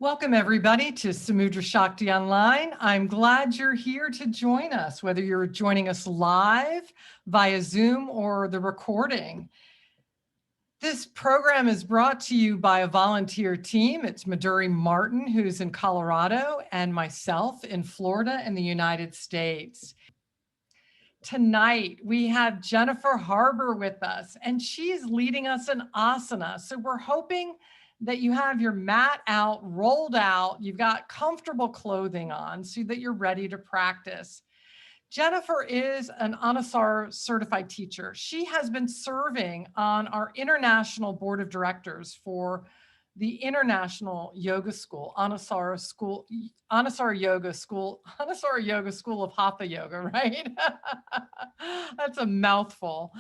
Welcome everybody to Samudra Shakti Online. I'm glad you're here to join us, whether you're joining us live via Zoom or the recording. This program is brought to you by a volunteer team. It's Maduri Martin, who's in Colorado, and myself in Florida in the United States. Tonight, we have Jenifer Harbour with us, and she's leading us in Asana. So we're hoping that you have your mat out, rolled out, you've got comfortable clothing on so that you're ready to practice. Jenifer is an Anusara certified teacher. She has been serving on our international board of directors for the International Yoga School, Anusara Yoga School of Hatha Yoga, right? That's a mouthful.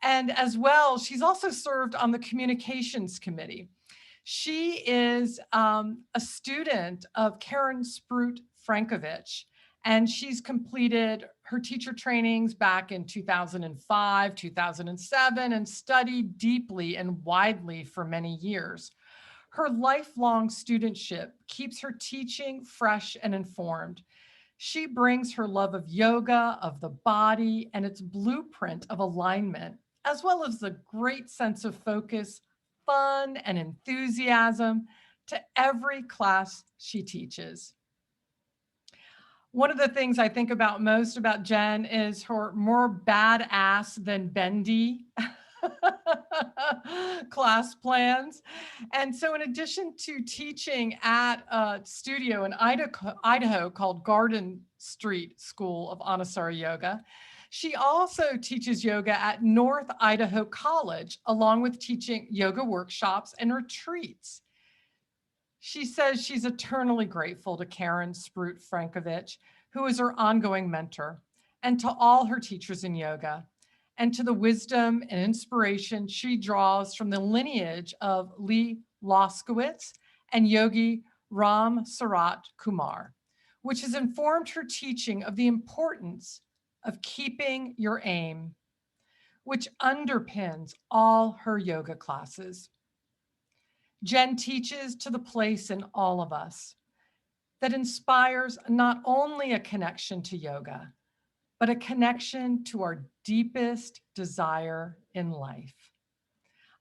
And as well, she's also served on the communications committee. She is a student of Karen Sprout Frankovich, and she's completed her teacher trainings back in 2005, 2007, and studied deeply and widely for many years. Her lifelong studentship keeps her teaching fresh and informed. She brings her love of yoga, of the body, and its blueprint of alignment, as well as the great sense of focus, fun, and enthusiasm to every class she teaches. One of the things I think about most about Jen is her more badass than bendy class plans. And so in addition to teaching at a studio in Idaho called Garden Street School of Anusara Yoga, she also teaches yoga at North Idaho College, along with teaching yoga workshops and retreats. She says she's eternally grateful to Karen Sprout Frankovich, who is her ongoing mentor, and to all her teachers in yoga, and to the wisdom and inspiration she draws from the lineage of Lee Loskowitz and Yogi Ram Sarat Kumar, which has informed her teaching of the importance of keeping your aim, which underpins all her yoga classes. Jen teaches to the place in all of us that inspires not only a connection to yoga, but a connection to our deepest desire in life.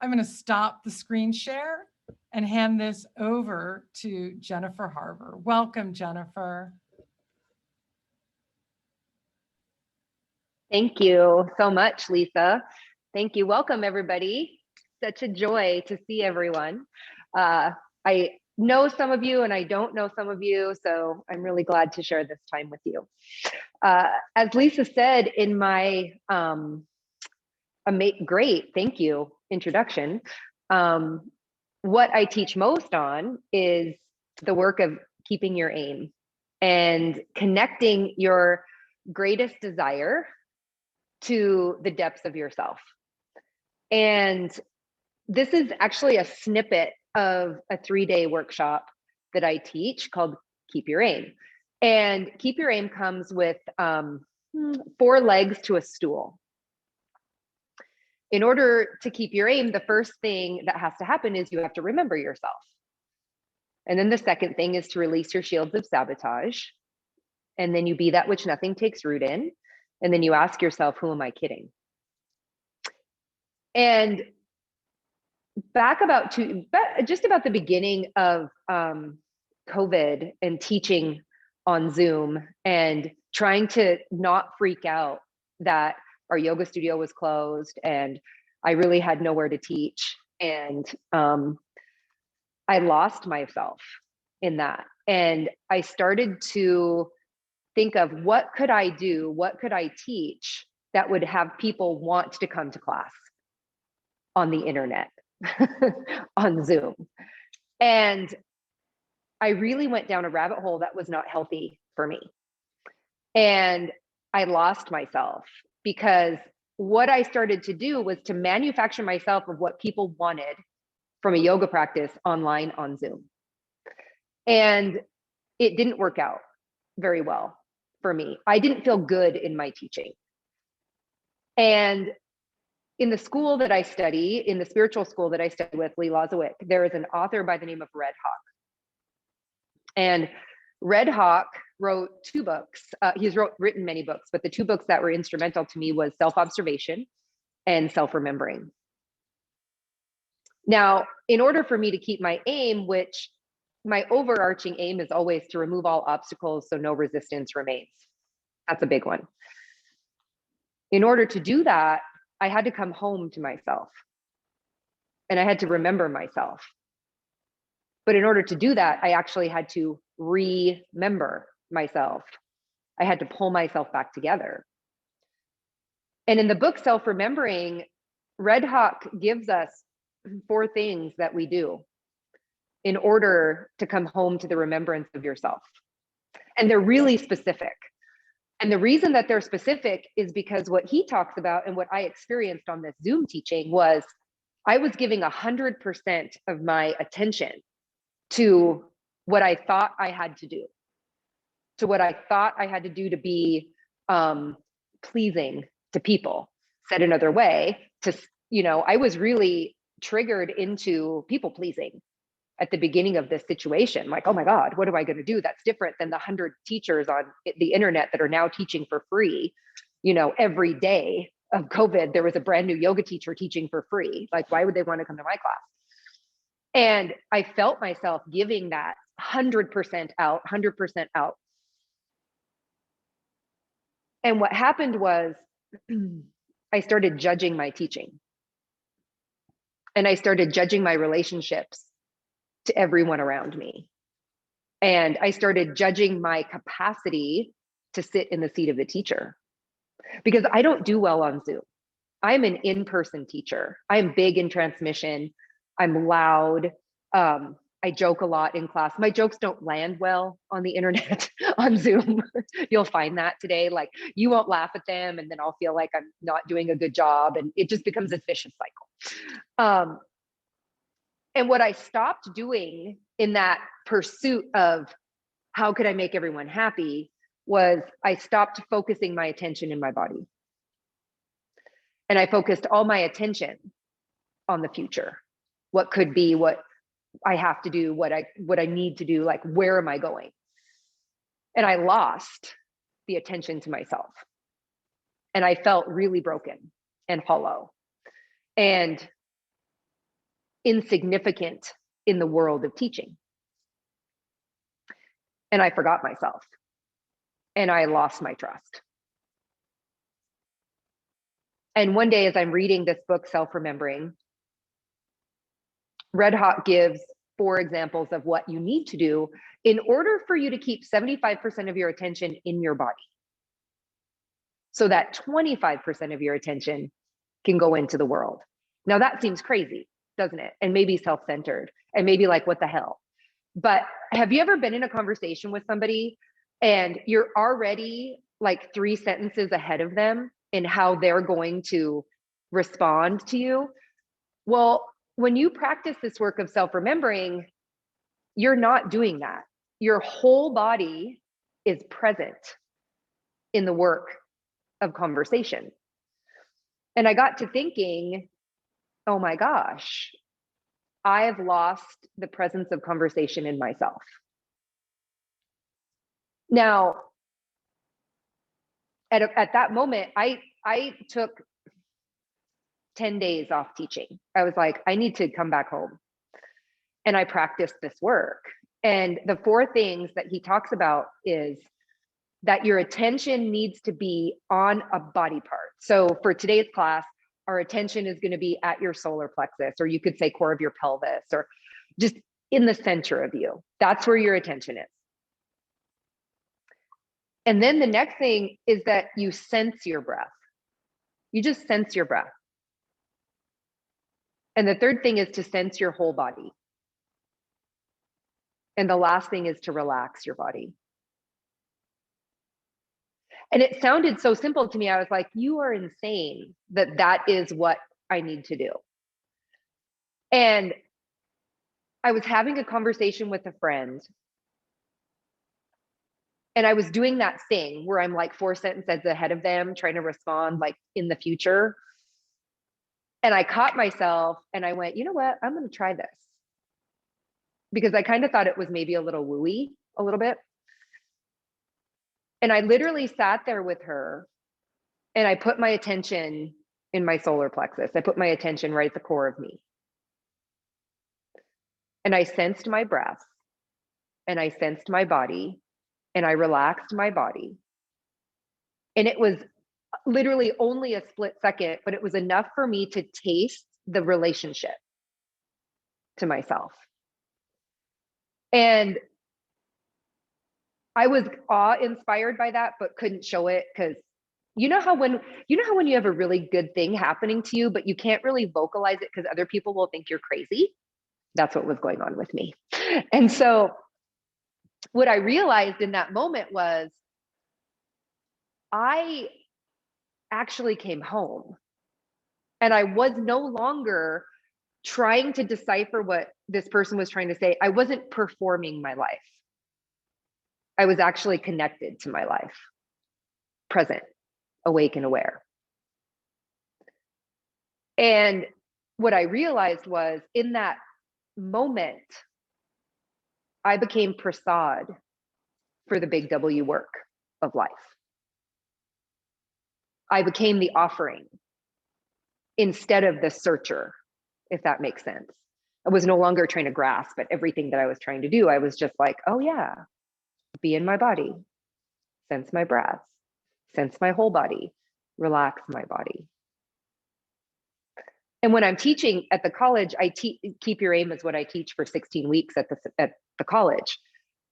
I'm going to stop the screen share and hand this over to Jenifer Harbour. Welcome, Jenifer. Thank you so much, Lisa. Thank you. Welcome, everybody. Such a joy to see everyone. I know some of you and I don't know some of you, so I'm really glad to share this time with you. As Lisa said in my great, thank you, introduction, what I teach most on is the work of keeping your aim and connecting your greatest desire to the depths of yourself. And this is actually a snippet of a 3-day workshop that I teach called Keep Your Aim. And Keep Your Aim comes with 4 legs to a stool. In order to keep your aim, the first thing that has to happen is you have to remember yourself. And then the second thing is to release your shields of sabotage. And then you be that which nothing takes root in. And then you ask yourself, who am I kidding? And back just about the beginning of COVID and teaching on Zoom and trying to not freak out that our yoga studio was closed and I really had nowhere to teach. And I lost myself in that. And I started to think of what could I do? What could I teach that would have people want to come to class on the internet, on Zoom? And I really went down a rabbit hole that was not healthy for me. And I lost myself because what I started to do was to manufacture myself of what people wanted from a yoga practice online on Zoom. And it didn't work out very well for me. I didn't feel good in my teaching. And in the school that I study, in the spiritual school that I study with, Lee Lozowick, there is an author by the name of Red Hawk. And Red Hawk wrote 2 books. He's written many books, but the 2 books that were instrumental to me was Self-Observation and Self-Remembering. Now, in order for me to keep my aim, which my overarching aim is always to remove all obstacles so no resistance remains. That's a big one. In order to do that, I had to come home to myself and I had to remember myself. But in order to do that, I actually had to remember myself. I had to pull myself back together. And in the book, Self-Remembering, Red Hawk gives us 4 things that we do in order to come home to the remembrance of yourself. And they're really specific. And the reason that they're specific is because what he talks about and what I experienced on this Zoom teaching was I was giving 100% of my attention to what I thought I had to do, to what I thought I had to do to be pleasing to people. Said another way, I was really triggered into people pleasing at the beginning of this situation. Like, oh my God, what am I going to do? That's different than the 100 teachers on the internet that are now teaching for free. Every day of COVID, there was a brand new yoga teacher teaching for free. Like, why would they want to come to my class? And I felt myself giving that 100% out, 100% out. And what happened was I started judging my teaching. And I started judging my relationships to everyone around me. And I started judging my capacity to sit in the seat of the teacher, because I don't do well on Zoom. I'm an in-person teacher. I'm big in transmission. I'm loud. I joke a lot in class. My jokes don't land well on the internet, on Zoom. You'll find that today. Like, you won't laugh at them, and then I'll feel like I'm not doing a good job, and it just becomes this vicious cycle. And what I stopped doing in that pursuit of how could I make everyone happy was I stopped focusing my attention in my body. And I focused all my attention on the future. What could be, what I have to do, what I need to do, like, where am I going? And I lost the attention to myself. And I felt really broken and hollow and insignificant in the world of teaching. And I forgot myself. And I lost my trust. And one day, as I'm reading this book, Self-Remembering, Red Hawk gives 4 examples of what you need to do in order for you to keep 75% of your attention in your body, so that 25% of your attention can go into the world. Now that seems crazy, doesn't it? And maybe self-centered, and maybe like, what the hell? But have you ever been in a conversation with somebody and you're already like 3 sentences ahead of them in how they're going to respond to you? Well, when you practice this work of self-remembering, you're not doing that. Your whole body is present in the work of conversation. And I got to thinking, oh my gosh, I've lost the presence of conversation in myself. Now, at that moment, I took 10 days off teaching. I was like, I need to come back home. And I practiced this work. And the 4 things that he talks about is that your attention needs to be on a body part. So for today's class, our attention is going to be at your solar plexus, or you could say core of your pelvis, or just in the center of you. That's where your attention is. And then the next thing is that you sense your breath. You just sense your breath. And the third thing is to sense your whole body. And the last thing is to relax your body. And it sounded so simple to me. I was like, you are insane that is what I need to do. And I was having a conversation with a friend. And I was doing that thing where I'm like 4 sentences ahead of them, trying to respond like in the future. And I caught myself and I went, you know what? I'm going to try this. because I kind of thought it was maybe a little wooey, a little bit. And I literally sat there with her and I put my attention in my solar plexus. I put my attention right at the core of me. And I sensed my breath and I sensed my body and I relaxed my body. And it was literally only a split second, but it was enough for me to taste the relationship to myself. And I was awe-inspired by that, but couldn't show it because you know how when you have a really good thing happening to you, but you can't really vocalize it because other people will think you're crazy? That's what was going on with me. And so what I realized in that moment was I actually came home and I was no longer trying to decipher what this person was trying to say. I wasn't performing my life. I was actually connected to my life, present, awake and aware. And what I realized was in that moment, I became prasad for the big W work of life. I became the offering instead of the searcher, if that makes sense. I was no longer trying to grasp at everything that I was trying to do. I was just like, oh yeah, be in my body, sense my breath, sense my whole body, relax my body. And when I'm teaching at the college, I keep your aim is what I teach for 16 weeks at the college.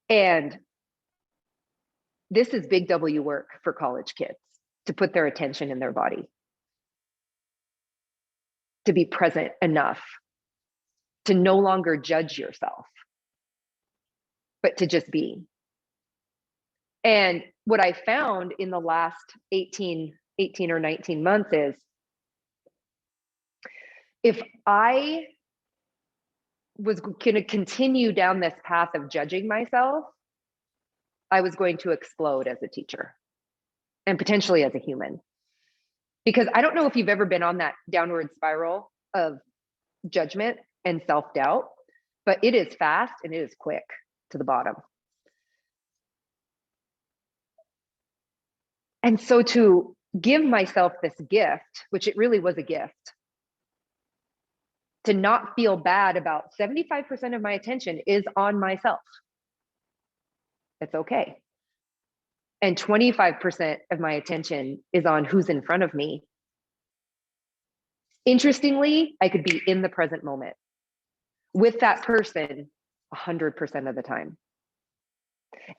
And this is big W work for college kids, to put their attention in their body, to be present enough to no longer judge yourself, but to just be. And what I found in the last 18 or 19 months is if I was going to continue down this path of judging myself, I was going to explode as a teacher and potentially as a human. Because I don't know if you've ever been on that downward spiral of judgment and self-doubt, but it is fast and it is quick to the bottom. And so to give myself this gift, which it really was a gift, to not feel bad about 75% of my attention is on myself. It's okay. And 25% of my attention is on who's in front of me. Interestingly, I could be in the present moment with that person 100% of the time.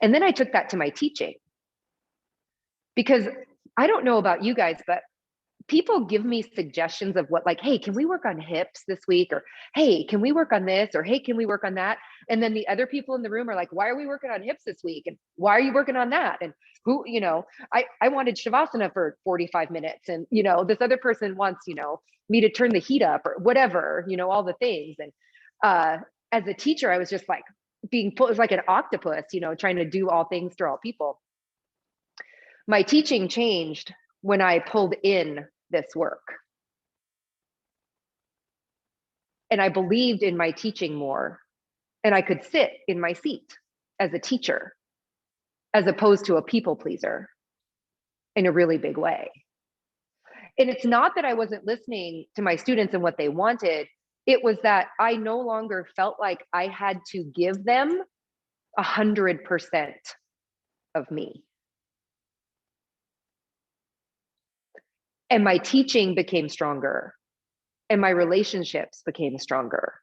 And then I took that to my teaching. Because I don't know about you guys, but people give me suggestions of what, like, hey, can we work on hips this week? Or, hey, can we work on this? Or, hey, can we work on that? And then the other people in the room are like, why are we working on hips this week? And why are you working on that? And who, I wanted Shavasana for 45 minutes. And, this other person wants, me to turn the heat up or whatever, all the things. And as a teacher, I was just like being pulled, it was like an octopus, trying to do all things through all people. My teaching changed when I pulled in this work. And I believed in my teaching more, and I could sit in my seat as a teacher, as opposed to a people pleaser in a really big way. And it's not that I wasn't listening to my students and what they wanted. It was that I no longer felt like I had to give them 100% of me. And my teaching became stronger and my relationships became stronger.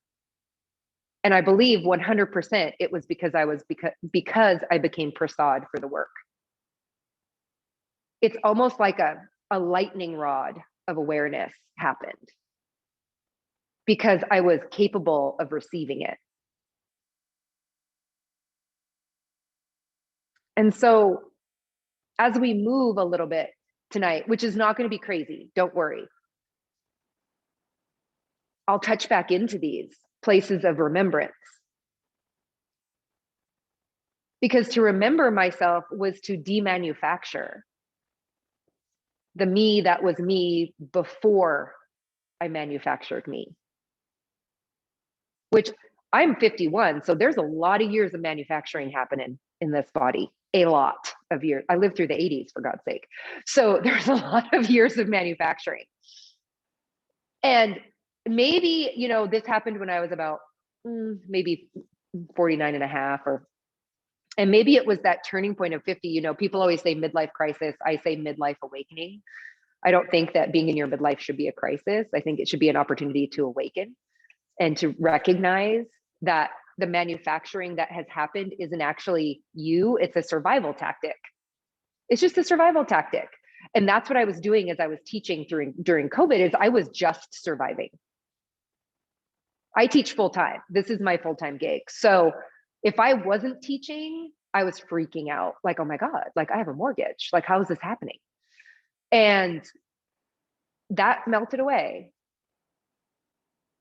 And I believe 100% it was because I became prasad for the work. It's almost like a lightning rod of awareness happened because I was capable of receiving it. And so as we move a little bit tonight, which is not going to be crazy, don't worry. I'll touch back into these places of remembrance. Because to remember myself was to demanufacture the me that was me before I manufactured me. Which I'm 51, so there's a lot of years of manufacturing happening in this body, a lot of years. I lived through the 80s, for God's sake. So there's a lot of years of manufacturing. And maybe, you know, this happened when I was about maybe 49 and a half, and maybe it was that turning point of 50. You know, people always say midlife crisis. I say midlife awakening. I don't think that being in your midlife should be a crisis. I think it should be an opportunity to awaken and to recognize that the manufacturing that has happened isn't actually you, it's a survival tactic. It's just a survival tactic. And that's what I was doing as I was teaching during COVID, is I was just surviving. I teach full time. This is my full-time gig. So if I wasn't teaching, I was freaking out. Like, oh my God, like I have a mortgage. Like, how is this happening? And that melted away.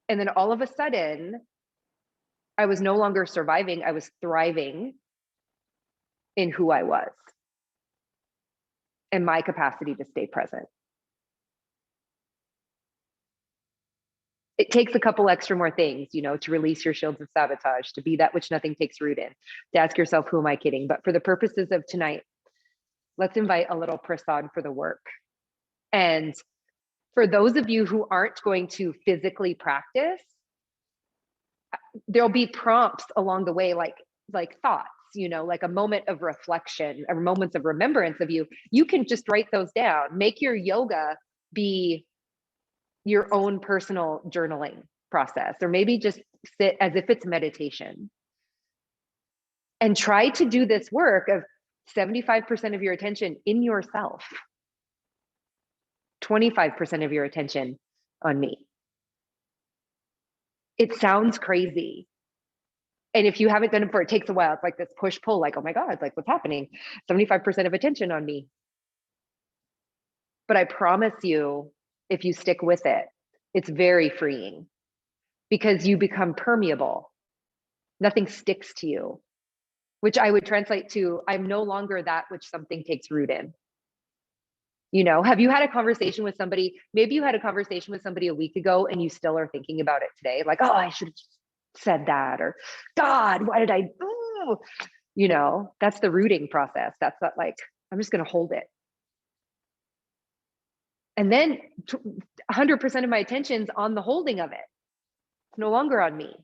And then all of a sudden, I was no longer surviving. I was thriving in who I was and my capacity to stay present. It takes a couple extra more things, you know, to release your shields of sabotage, to be that which nothing takes root in, to ask yourself, who am I kidding? But for the purposes of tonight, let's invite a little prasad for the work. And for those of you who aren't going to physically practice, there'll be prompts along the way, like thoughts, you know, like a moment of reflection or moments of remembrance of you. You can just write those down. Make your yoga be your own personal journaling process, or maybe just sit as if it's meditation. And try to do this work of 75% of your attention in yourself, 25% of your attention on me. It sounds crazy. And if you haven't done it before, it takes a while. It's like this push-pull, like, oh my God, like what's happening? 75% of attention on me. But I promise you, if you stick with it, it's very freeing, because you become permeable. Nothing sticks to you, which I would translate to, I'm no longer that which something takes root in. You know, have you had a conversation with somebody? Maybe you had a conversation with somebody a week ago and you still are thinking about it today. Like, oh, I should have said that, or God, why did I, you know, that's the rooting process. That's not like, I'm just going to hold it. And then 100% of my attention's on the holding of it. It's no longer on me.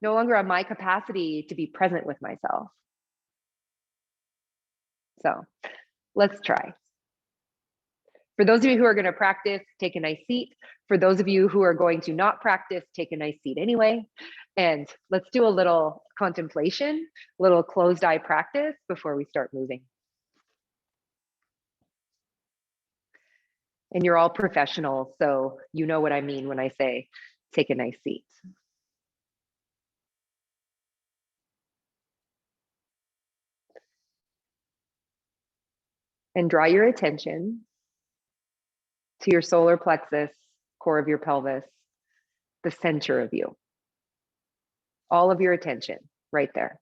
No longer on my capacity to be present with myself. So let's try. For those of you who are going to practice, take a nice seat. For those of you who are going to not practice, take a nice seat anyway. And let's do a little contemplation, a little closed eye practice before we start moving. And you're all professionals, so you know what I mean when I say take a nice seat. And draw your attention to your solar plexus, core of your pelvis, the center of you. All of your attention right there.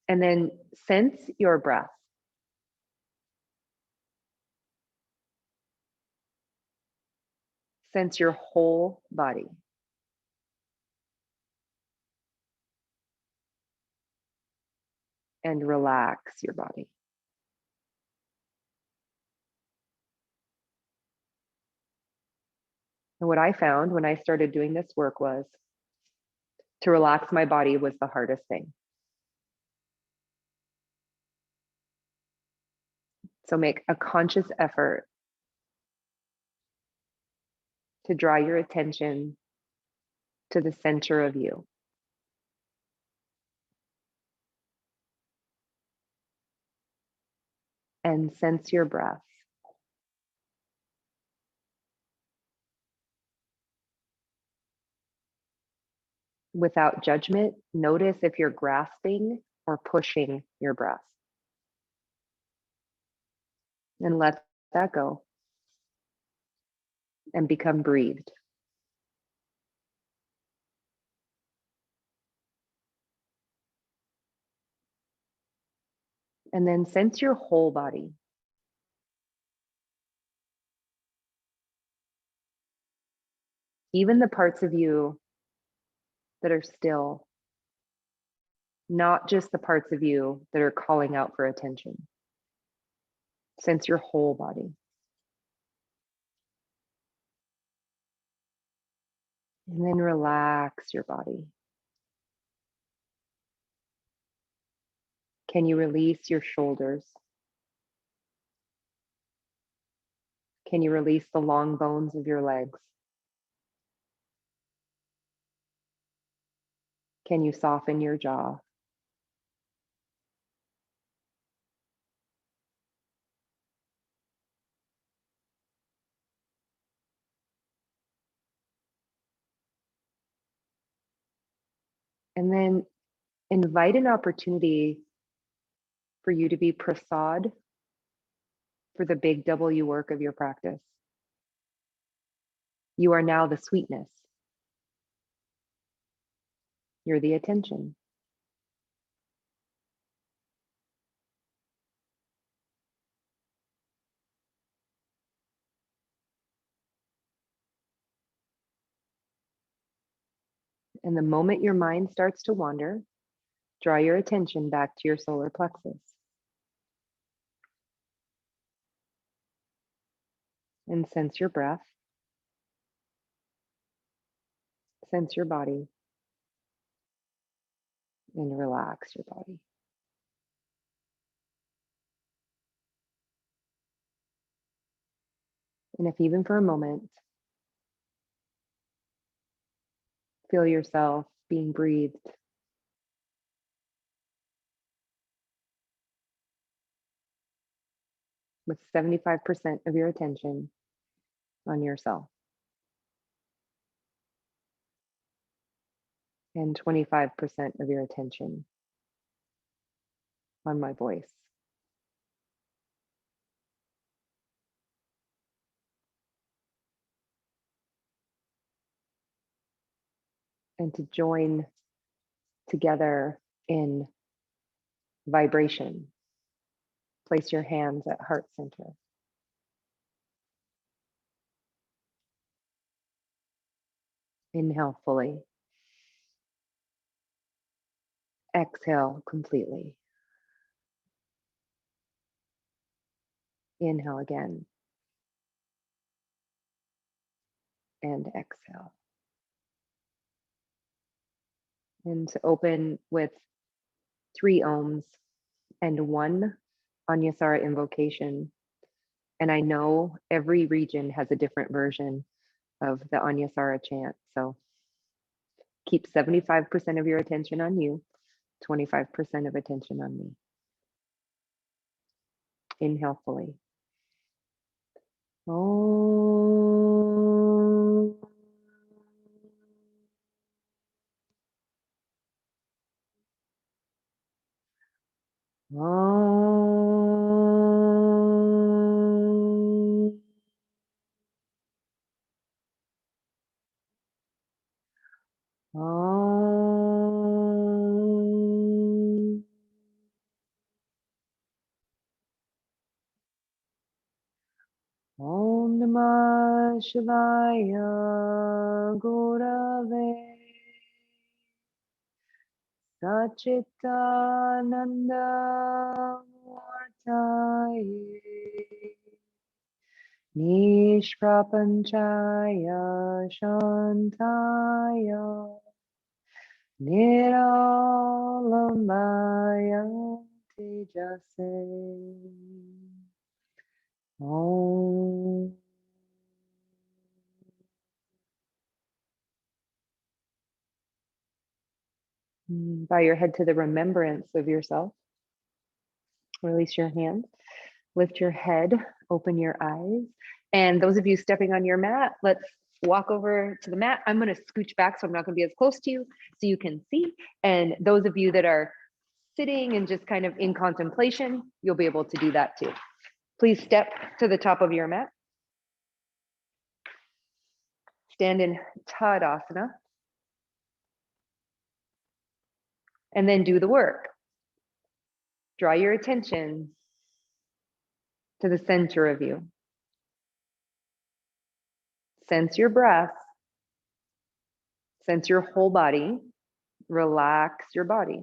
And then sense your breath. Sense your whole body. And relax your body. And what I found when I started doing this work was to relax my body was the hardest thing. So make a conscious effort to draw your attention to the center of you. And sense your breath. Without judgment, notice if you're grasping or pushing your breath. And let that go. And become breathed. And then sense your whole body. even the parts of you that are still, not just the parts of you that are calling out for attention. Sense your whole body. And then relax your body. Can you release your shoulders? Can you release the long bones of your legs? Can you soften your jaw? And then invite an opportunity for you to be prasad for the big W work of your practice. You are now the sweetness. You're the attention. And the moment your mind starts to wander, draw your attention back to your solar plexus. And sense your breath. Sense your body. And relax your body. And if even for a moment, feel yourself being breathed with 75% of your attention on yourself and 25% of your attention on my voice. And to join together in vibration, place your hands at heart center. Inhale fully. Exhale completely. Inhale again. And exhale. And to open with 3 ohms and 1 Anusara invocation. And I know every region has a different version of the Anusara chant. So keep 75% of your attention on you, 25% of attention on me. Inhale fully. Om. Om. Om. Om Namah Shivaya Gurave Sachitananda Murtaye Nishprapanchaya Shantaya Niralamaya Tejase Om. Bow your head to the remembrance of yourself. Release your hand. Lift your head. Open your eyes. And those of you stepping on your mat, let's walk over to the mat. I'm going to scooch back so I'm not going to be as close to you so you can see. And those of you that are sitting and just kind of in contemplation, you'll be able to do that too. Please step to the top of your mat. Stand in Tadasana. And then do the work. Draw your attention to the center of you. Sense your breath Sense your whole body. Relax your body.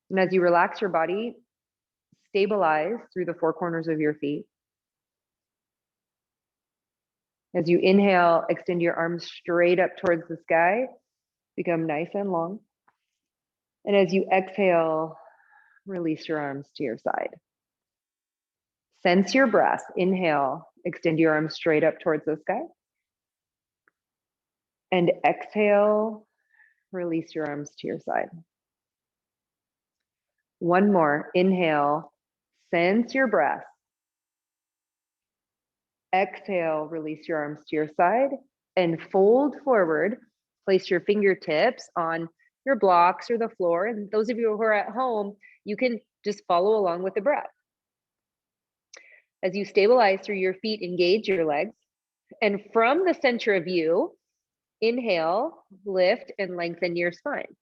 And as you relax your body, stabilize through the four corners of your feet. As you inhale, extend your arms straight up towards the sky, become nice and long. And as you exhale, release your arms to your side. Sense your breath. Inhale, extend your arms straight up towards the sky. And exhale, release your arms to your side. One more. Inhale, sense your breath. Exhale, release your arms to your side and fold forward. Place your fingertips on your blocks or the floor. And those of you who are at home, you can just follow along with the breath. As you stabilize through your feet, engage your legs. And from the center of you, inhale, lift and lengthen your spine.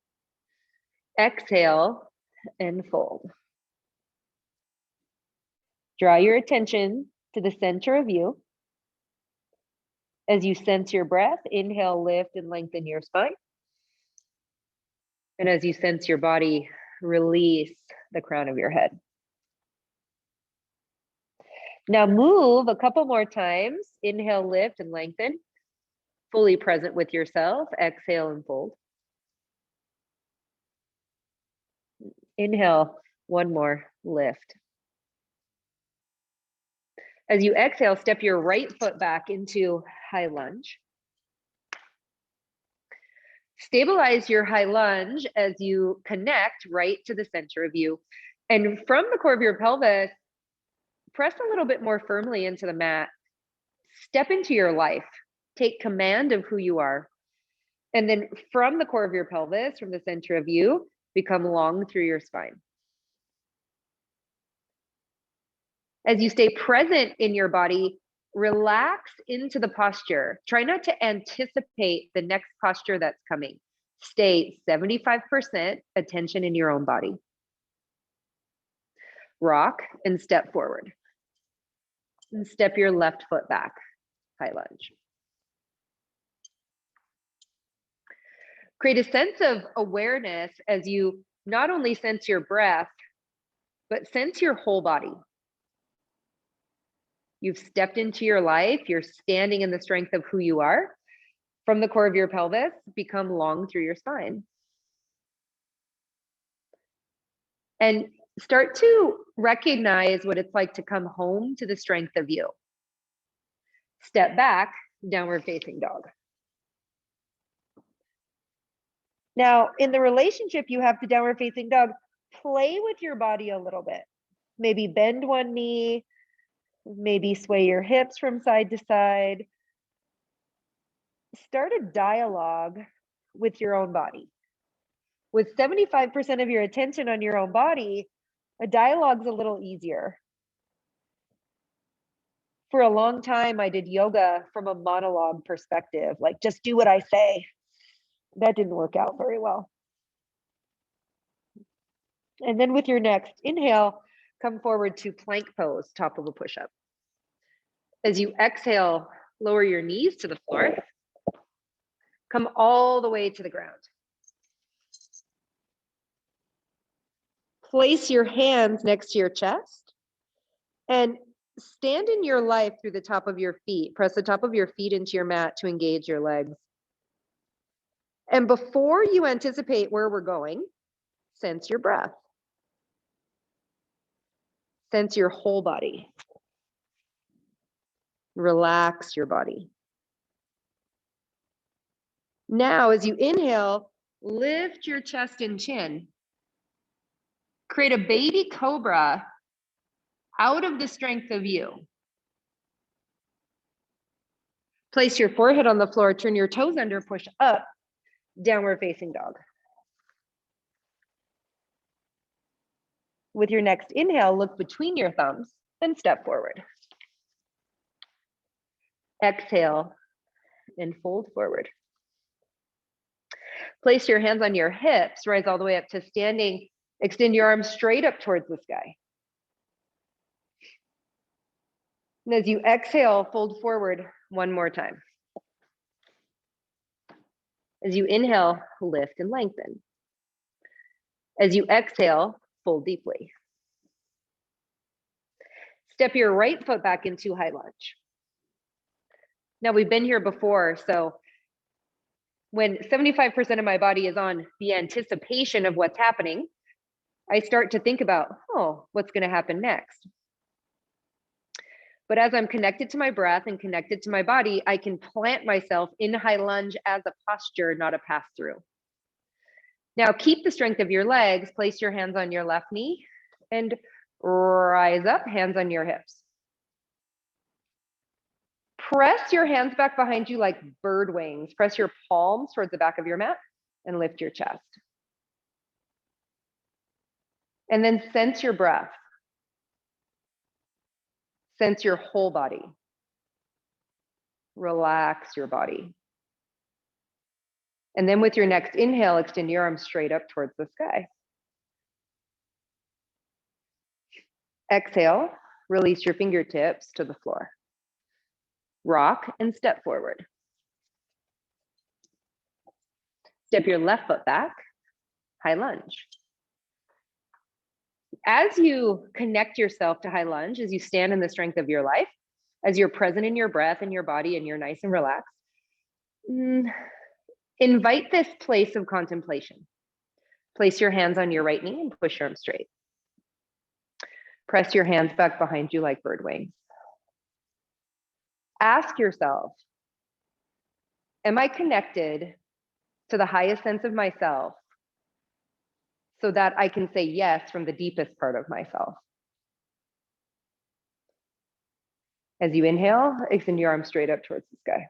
Exhale and fold. Draw your attention to the center of you. As you sense your breath, inhale, lift and lengthen your spine. And as you sense your body, release the crown of your head. Now move a couple more times. Inhale, lift and lengthen. Fully present with yourself. Exhale and fold. Inhale, one more, lift. As you exhale, step your right foot back into high lunge. Stabilize your high lunge as you connect right to the center of you. And from the core of your pelvis, press a little bit more firmly into the mat. Step into your life. Take command of who you are. And then from the core of your pelvis, from the center of you, become long through your spine. As you stay present in your body, relax into the posture. Try not to anticipate the next posture that's coming. Stay 75% attention in your own body. Rock and step forward. And step your left foot back, high lunge. Create a sense of awareness as you not only sense your breath, but sense your whole body. You've stepped into your life. You're standing in the strength of who you are. From the core of your pelvis, become long through your spine. And start to recognize what it's like to come home to the strength of you. Step back, downward facing dog. Now, in the relationship you have to downward facing dog, play with your body a little bit. Maybe bend one knee, maybe sway your hips from side to side. Start a dialogue with your own body. With 75% of your attention on your own body, a dialogue's a little easier. For a long time, I did yoga from a monologue perspective, like just do what I say. That didn't work out very well. And then with your next inhale, come forward to plank pose, top of a push-up. As you exhale, lower your knees to the floor. Come all the way to the ground. Place your hands next to your chest and stand in your life through the top of your feet. Press the top of your feet into your mat to engage your legs. And before you anticipate where we're going, sense your breath. Sense your whole body. Relax your body. Now, as you inhale, lift your chest and chin. Create a baby cobra out of the strength of you. Place your forehead on the floor, turn your toes under, push up, downward facing dog. With your next inhale, look between your thumbs and step forward. Exhale and fold forward. Place your hands on your hips, rise all the way up to standing. Extend your arms straight up towards the sky. And as you exhale, fold forward one more time. As you inhale, lift and lengthen. As you exhale, fold deeply. Step your right foot back into high lunge. Now we've been here before, so when 75% of my body is on the anticipation of what's happening, I start to think about, oh, what's going to happen next? But as I'm connected to my breath and connected to my body, I can plant myself in high lunge as a posture, not a pass through. Now keep the strength of your legs, place your hands on your left knee and rise up, hands on your hips. Press your hands back behind you like bird wings. Press your palms towards the back of your mat and lift your chest. And then sense your breath. Sense your whole body. Relax your body. And then with your next inhale, extend your arms straight up towards the sky. Exhale, release your fingertips to the floor. Rock and step forward. Step your left foot back, high lunge. As you connect yourself to high lunge, as you stand in the strength of your life, as you're present in your breath and your body and you're nice and relaxed, invite this place of contemplation. Place your hands on your right knee and push your arms straight. Press your hands back behind you like bird wings. Ask yourself, am I connected to the highest sense of myself so that I can say yes from the deepest part of myself? As you inhale, extend your arms straight up towards the sky.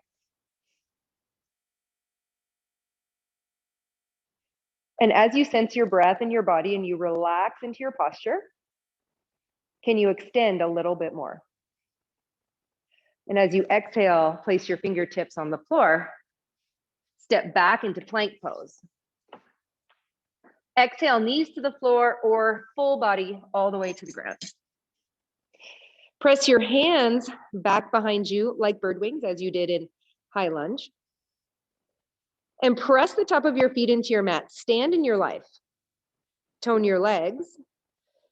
And as you sense your breath in your body and you relax into your posture, can you extend a little bit more? And as you exhale, place your fingertips on the floor, step back into plank pose. Exhale, knees to the floor or full body all the way to the ground. Press your hands back behind you like bird wings as you did in high lunge. And press the top of your feet into your mat. Stand in your life. Tone your legs.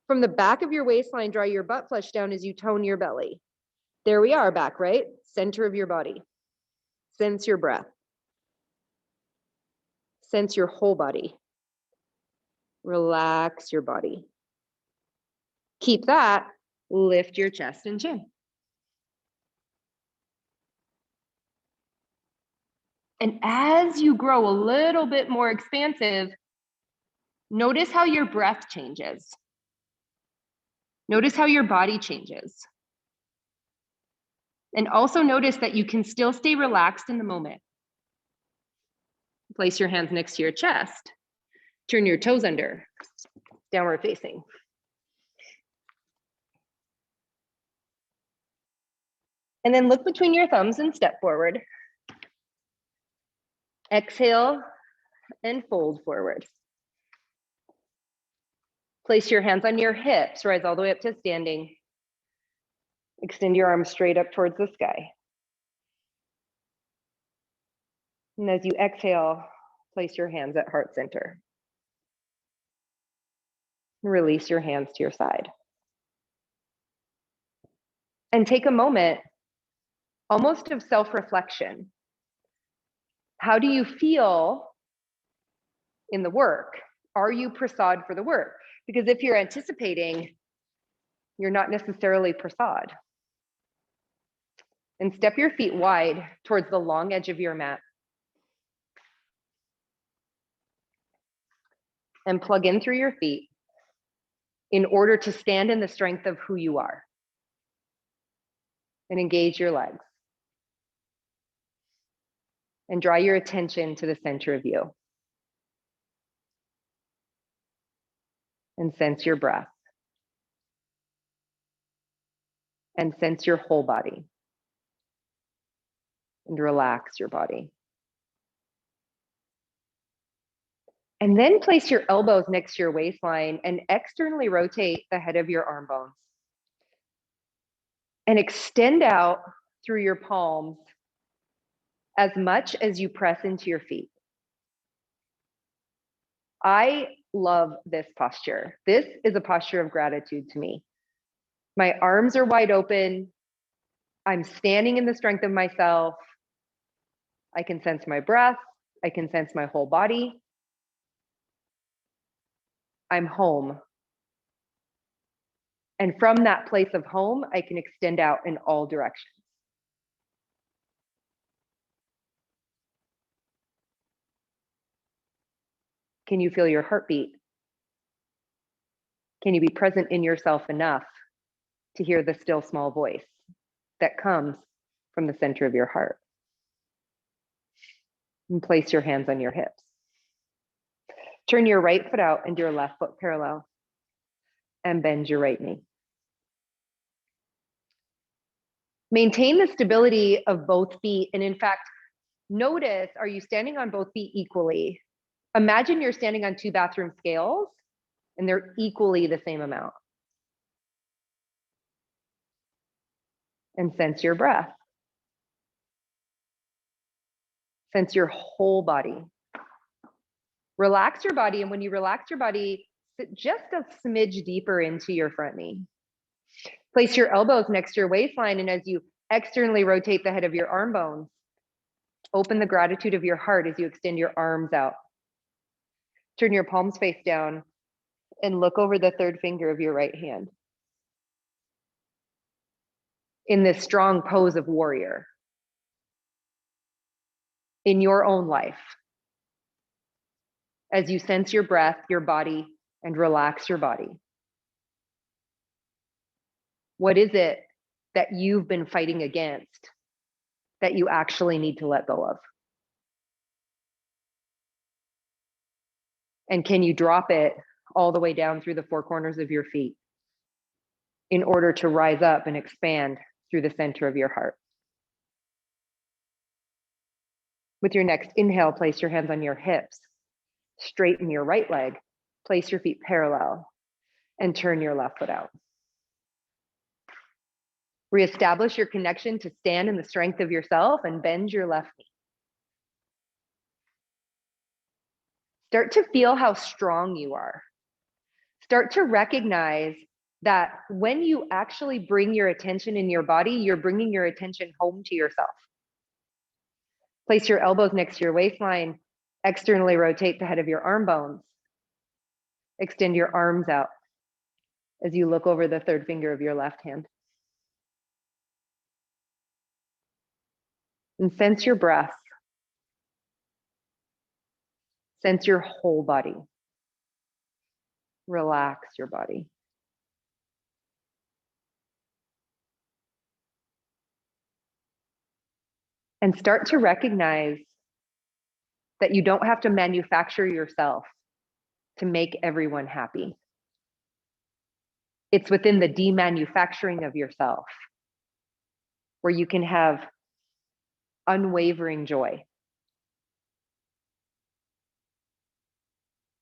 From the back of your waistline, draw your butt flush down as you tone your belly. There we are, back, right? Center of your body. Sense your breath. Sense your whole body. Relax your body. Keep that. Lift your chest and chin. And as you grow a little bit more expansive, notice how your breath changes. Notice how your body changes. And also notice that you can still stay relaxed in the moment. Place your hands next to your chest. Turn your toes under, downward facing. And then look between your thumbs and step forward. Exhale and fold forward. Place your hands on your hips, rise all the way up to standing. Extend your arms straight up towards the sky. And as you exhale, place your hands at heart center. Release your hands to your side. And take a moment, almost of self-reflection. How do you feel in the work? Are you prasad for the work? Because if you're anticipating, you're not necessarily prasad. And step your feet wide towards the long edge of your mat. And plug in through your feet in order to stand in the strength of who you are. And engage your legs. And draw your attention to the center of you. And sense your breath. And sense your whole body. And relax your body. And then place your elbows next to your waistline and externally rotate the head of your arm bones. And extend out through your palms as much as you press into your feet. I love this posture. This is a posture of gratitude to me. My arms are wide open. I'm standing in the strength of myself. I can sense my breath. I can sense my whole body. I'm home. And from that place of home, I can extend out in all directions. Can you feel your heartbeat? Can you be present in yourself enough to hear the still small voice that comes from the center of your heart? And place your hands on your hips. Turn your right foot out and your left foot parallel, and bend your right knee. Maintain the stability of both feet. And in fact, notice, are you standing on both feet equally? Imagine you're standing on 2 bathroom scales and they're equally the same amount. And sense your breath. Sense your whole body. Relax your body. And when you relax your body, sit just a smidge deeper into your front knee. Place your elbows next to your waistline. And as you externally rotate the head of your arm bones, open the gratitude of your heart as you extend your arms out. Turn your palms face down and look over the 3rd finger of your right hand in this strong pose of warrior in your own life. As you sense your breath, your body, and relax your body. What is it that you've been fighting against that you actually need to let go of? And can you drop it all the way down through the 4 corners of your feet in order to rise up and expand through the center of your heart? With your next inhale, place your hands on your hips, straighten your right leg, place your feet parallel, and turn your left foot out. Reestablish your connection to stand in the strength of yourself and bend your left knee. Start to feel how strong you are. Start to recognize that when you actually bring your attention in your body, you're bringing your attention home to yourself. Place your elbows next to your waistline. Externally rotate the head of your arm bones. Extend your arms out as you look over the 3rd finger of your left hand. And sense your breath. Sense your whole body. Relax your body. And start to recognize that you don't have to manufacture yourself to make everyone happy. It's within the demanufacturing of yourself where you can have unwavering joy.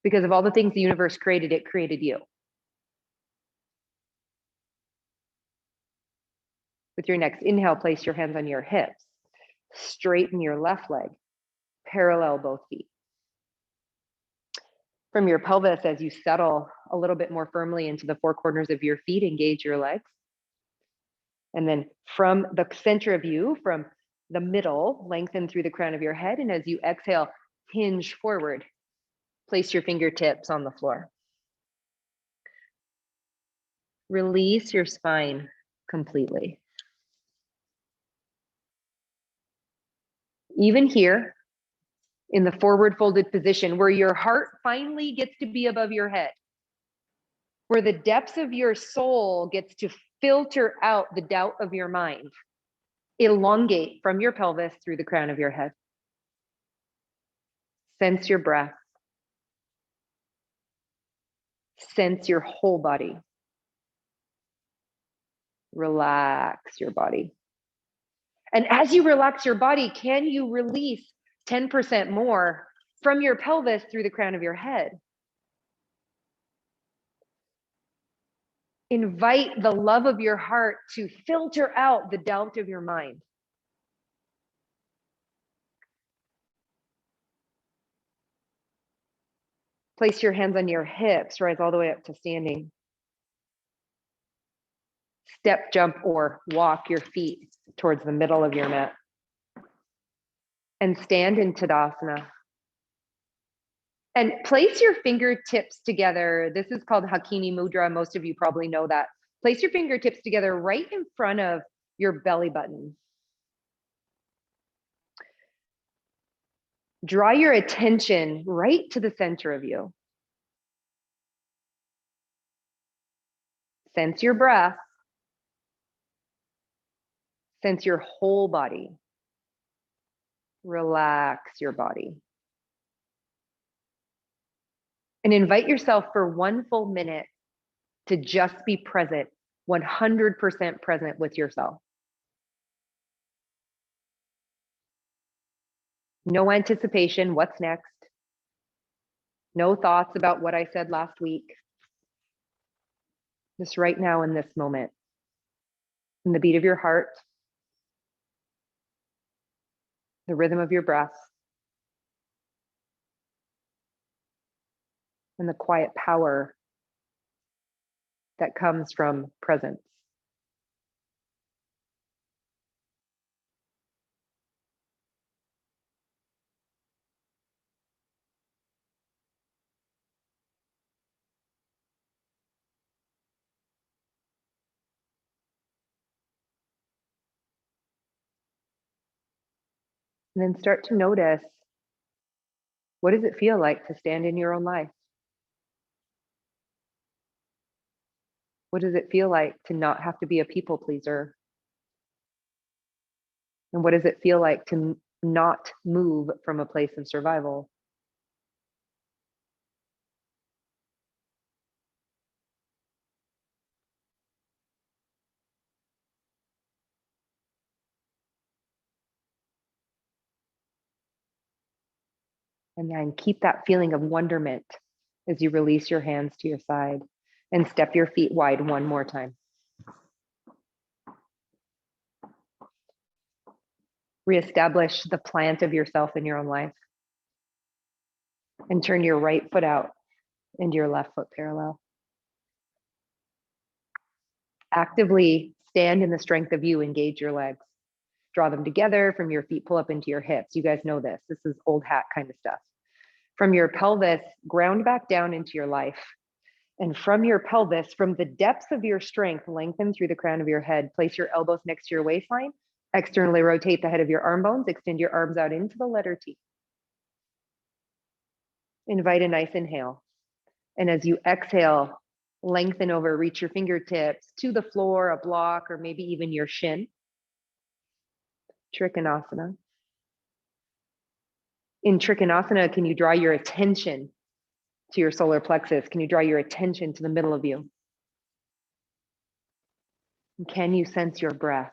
Because of all the things the universe created, it created you. With your next inhale, place your hands on your hips. Straighten your left leg. Parallel both feet. From your pelvis, as you settle a little bit more firmly into the 4 corners of your feet, engage your legs. And then from the center of you, from the middle, lengthen through the crown of your head. And as you exhale, hinge forward. Place your fingertips on the floor. Release your spine completely. Even here, in the forward folded position, where your heart finally gets to be above your head, where the depths of your soul gets to filter out the doubt of your mind, elongate from your pelvis through the crown of your head. Sense your breath. Sense your whole body. Relax your body. And as you relax your body, can you release 10% more from your pelvis through the crown of your head? Invite the love of your heart to filter out the doubt of your mind. Place your hands on your hips, rise all the way up to standing. Step, jump, or walk your feet towards the middle of your mat. And stand in Tadasana. And place your fingertips together. This is called Hakini Mudra. Most of you probably know that. Place your fingertips together right in front of your belly button. Draw your attention right to the center of you. Sense your breath. Sense your whole body. Relax your body. And invite yourself for 1 full minute to just be present, 100% present with yourself. No anticipation, what's next? No thoughts about what I said last week. Just right now in this moment. In the beat of your heart, the rhythm of your breath, and the quiet power that comes from presence. And then start to notice, what does it feel like to stand in your own life? What does it feel like to not have to be a people pleaser? And what does it feel like to not move from a place of survival? And then keep that feeling of wonderment as you release your hands to your side and step your feet wide one more time. Reestablish the plant of yourself in your own life and turn your right foot out and your left foot parallel. Actively stand in the strength of you, engage your legs. Draw them together from your feet, pull up into your hips. You guys know this. This is old hat kind of stuff. From your pelvis, ground back down into your life. And from your pelvis, from the depths of your strength, lengthen through the crown of your head. Place your elbows next to your waistline. Externally rotate the head of your arm bones. Extend your arms out into the letter T. Invite a nice inhale. And as you exhale, lengthen over, reach your fingertips to the floor, a block, or maybe even your shin. Trikonasana. In Trikonasana, can you draw your attention to your solar plexus? Can you draw your attention to the middle of you? And can you sense your breath?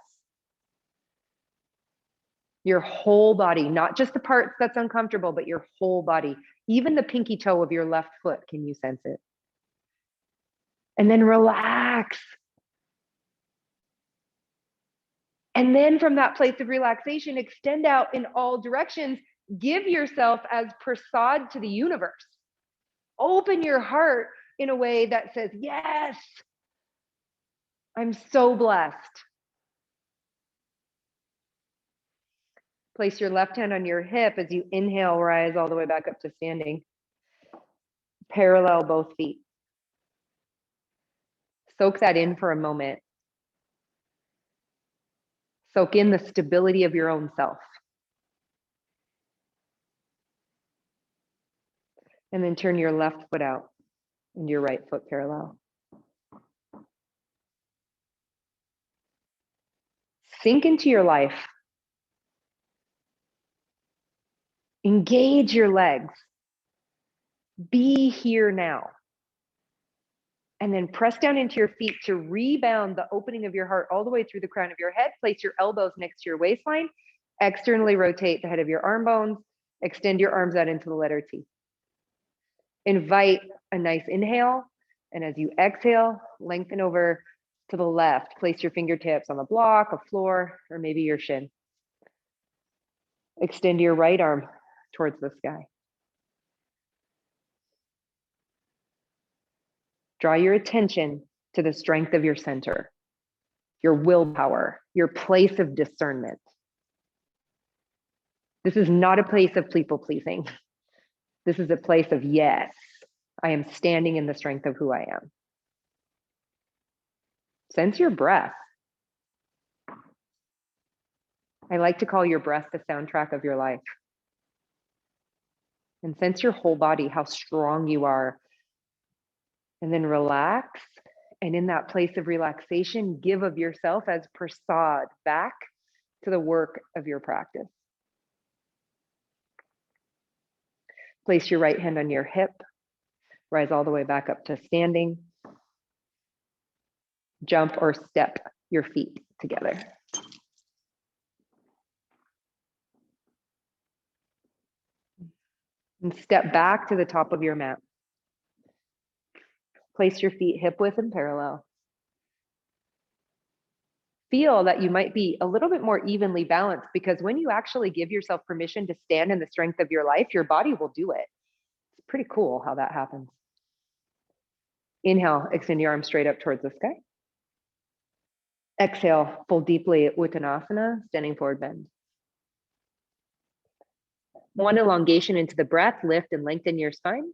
Your whole body, not just the parts that's uncomfortable, but your whole body. Even the pinky toe of your left foot, can you sense it? And then relax. And then from that place of relaxation, extend out in all directions. Give yourself as prasad to the universe. Open your heart in a way that says, yes, I'm so blessed. Place your left hand on your hip as you inhale, rise all the way back up to standing. Parallel both feet. Soak that in for a moment. Soak in the stability of your own self. And then turn your left foot out and your right foot parallel. Sink into your life. Engage your legs. Be here now. And then press down into your feet to rebound the opening of your heart all the way through the crown of your head. Place your elbows next to your waistline. Externally rotate the head of your arm bones. Extend your arms out into the letter T. Invite a nice inhale. And as you exhale, lengthen over to the left. Place your fingertips on the block, a floor, or maybe your shin. Extend your right arm towards the sky. Draw your attention to the strength of your center, your willpower, your place of discernment. This is not a place of people pleasing. This is a place of, yes, I am standing in the strength of who I am. Sense your breath. I like to call your breath the soundtrack of your life. And sense your whole body, how strong you are. And then relax. And in that place of relaxation, give of yourself as prasad back to the work of your practice. Place your right hand on your hip. Rise all the way back up to standing. Jump or step your feet together. And step back to the top of your mat. Place your feet hip width and parallel. Feel that you might be a little bit more evenly balanced, because when you actually give yourself permission to stand in the strength of your life, your body will do it. It's pretty cool how that happens. Inhale, extend your arms straight up towards the sky. Exhale, fold deeply at Uttanasana, standing forward bend. One elongation into the breath, lift and lengthen your spine.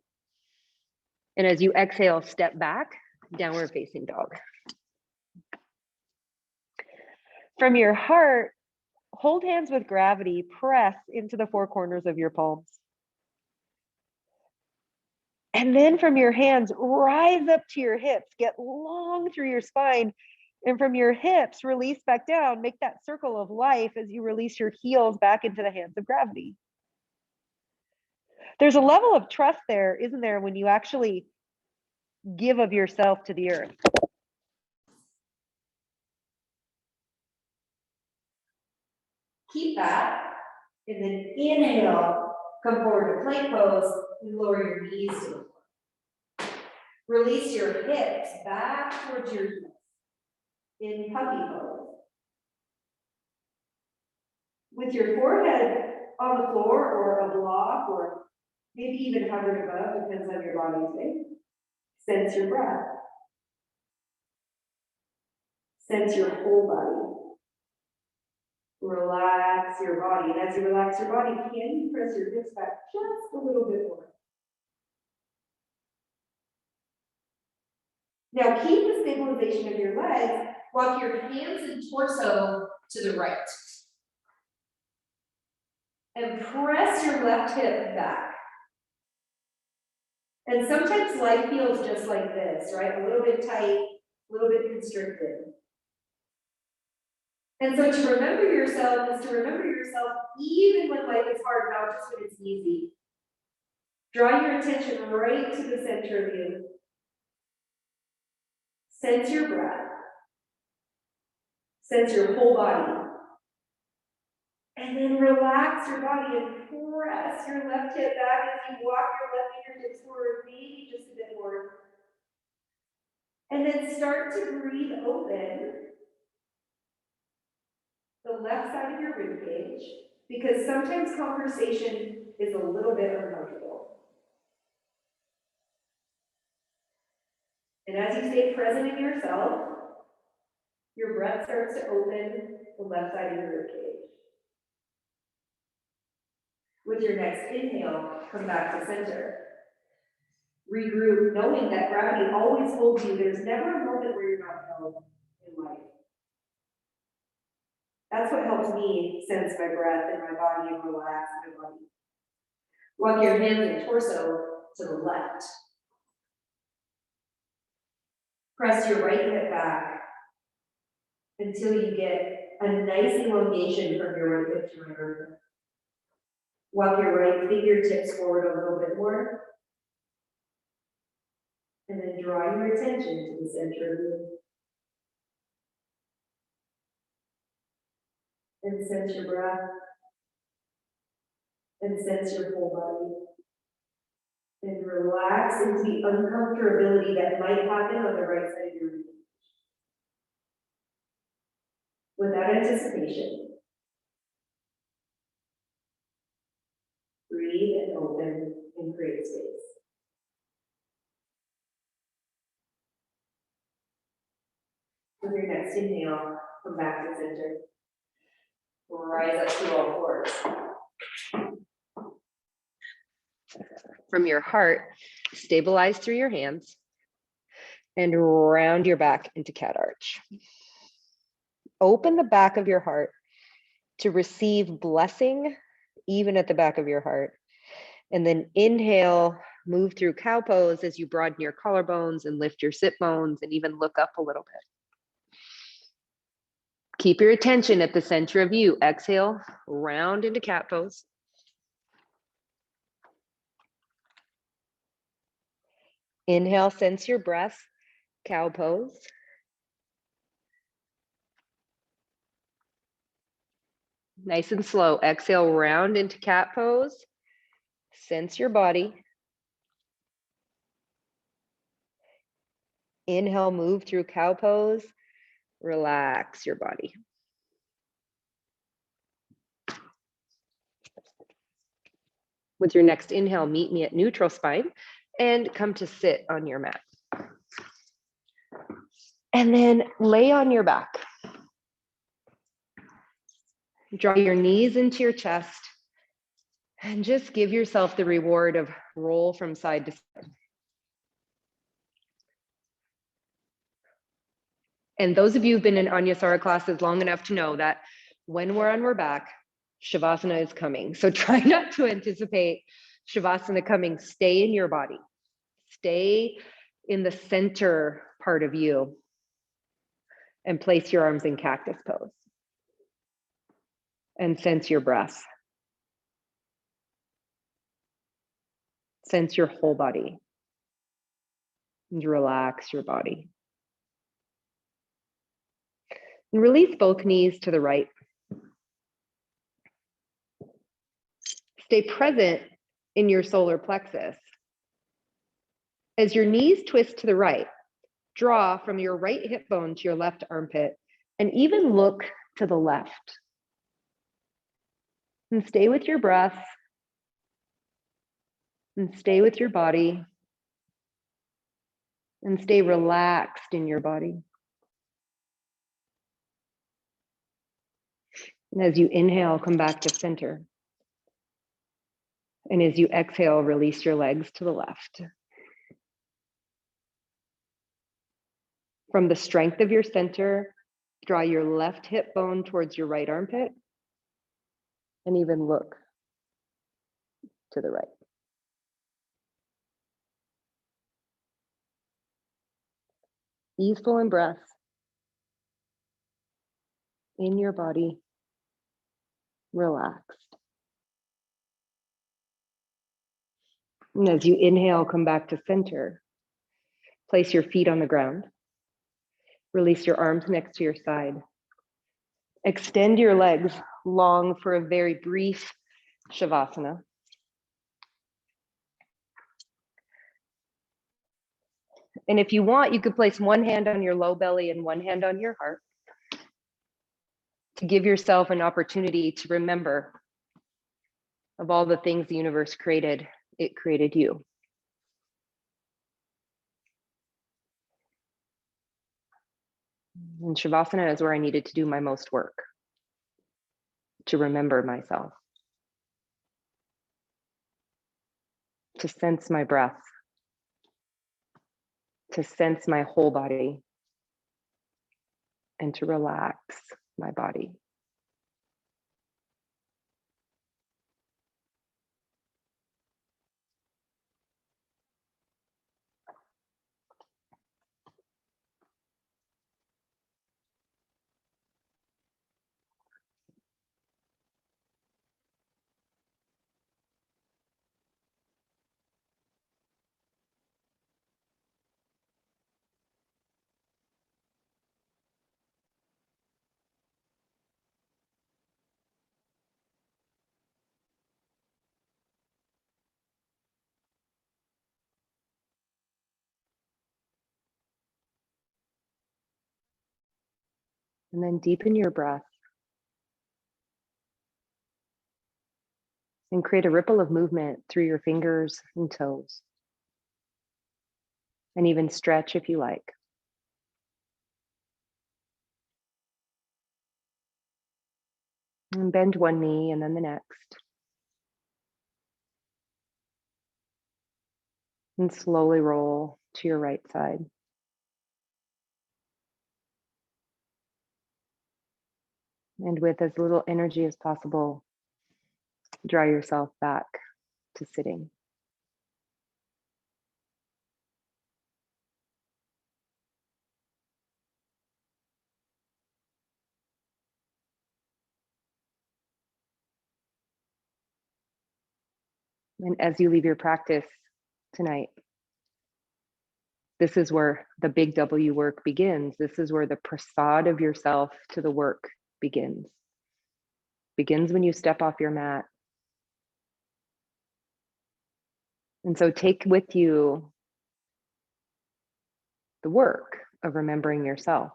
And as you exhale, step back, downward facing dog. From your heart, hold hands with gravity, press into the four corners of your palms. And then from your hands, rise up to your hips, get long through your spine. And from your hips, release back down, make that circle of life as you release your heels back into the hands of gravity. There's a level of trust there, isn't there, when you actually give of yourself to the earth. Keep that, and then inhale, come forward to plank pose, and lower your knees to the floor. Release your hips back towards your heels in puppy pose. With your forehead on the floor or a block, or maybe even hovered above, depends on your body weight. Sense your breath. Sense your whole body. Relax your body. And as you relax your body, can you press your hips back just a little bit more? Now keep the stabilization of your legs. Walk your hands and torso to the right. And press your left hip back. And sometimes life feels just like this, right? A little bit tight, a little bit constricted. And so to remember yourself is to remember yourself even when life is hard, not just when it's easy. Draw your attention right to the center of you. Sense your breath. Sense your whole body. And then relax your body and press your left hip back as you walk your left fingertips forward, maybe just a bit more. And then start to breathe open the left side of your ribcage, because sometimes conversation is a little bit uncomfortable. And as you stay present in yourself, your breath starts to open the left side of your ribcage. With your next inhale, come back to center. Regroup, knowing that gravity always holds you. There's never a moment where you're not held in life. That's what helps me sense my breath and my body and relax my body. Walk your hands and torso to the left. Press your right hip back until you get a nice elongation from your right hip to your right hip. Walk your right fingertips forward a little bit more. And then draw your attention to the center of you. And sense your breath. And sense your whole body. And relax into the uncomfortability that might happen on the right side of your knee. Without anticipation, breathe and open and create space. next inhale, come back to center. Rise up to all fours. From your heart, stabilize through your hands and round your back into cat arch. Open the back of your heart to receive blessing, even at the back of your heart. And then inhale, move through cow pose as you broaden your collarbones and lift your sit bones and even look up a little bit. Keep your attention at the center of you. Exhale, round into cat pose. Inhale, sense your breath, cow pose. Nice and slow. Exhale, round into cat pose. Sense your body. Inhale, move through cow pose. Relax your body. With your next inhale, meet me at neutral spine and come to sit on your mat. And then lay on your back. Draw your knees into your chest and just give yourself the reward of roll from side to side. And those of you who've been in Anusara classes long enough to know that when we're on our back, Shavasana is coming. So try not to anticipate Shavasana coming. Stay in your body. Stay in the center part of you and place your arms in cactus pose. And sense your breath. Sense your whole body. And relax your body. And release both knees to the right. Stay present in your solar plexus. As your knees twist to the right, draw from your right hip bone to your left armpit and even look to the left. And stay with your breath and stay with your body and stay relaxed in your body. And as you inhale, come back to center. And as you exhale, release your legs to the left. From the strength of your center, draw your left hip bone towards your right armpit and even look to the right. Easeful in breath, in your body, relaxed. And as you inhale, come back to center. Place your feet on the ground. Release your arms next to your side. Extend your legs long for a very brief Shavasana. And if you want, you could place one hand on your low belly and one hand on your heart to give yourself an opportunity to remember of all the things the universe created, it created you. And Shavasana is where I needed to do my most work, to remember myself, to sense my breath, to sense my whole body, and to relax my body. And then deepen your breath and create a ripple of movement through your fingers and toes. And even stretch if you like. And bend one knee and then the next. And slowly roll to your right side. And with as little energy as possible, draw yourself back to sitting. And as you leave your practice tonight, this is where the big W work begins. This is where the prasad of yourself to the work begins. Begins when you step off your mat. And so take with you the work of remembering yourself.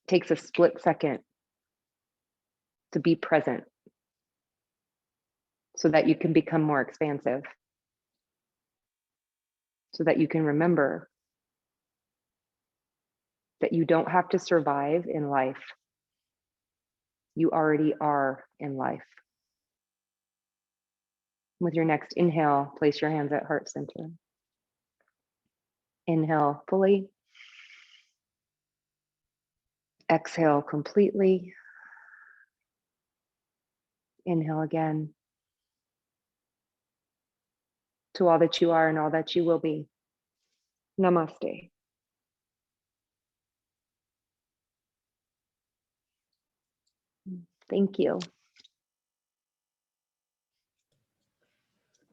It takes a split second to be present so that you can become more expansive, so that you can remember that you don't have to survive in life. You already are in life. With your next inhale, place your hands at heart center. Inhale fully. Exhale completely. Inhale again. To all that you are and all that you will be. Namaste. Thank you.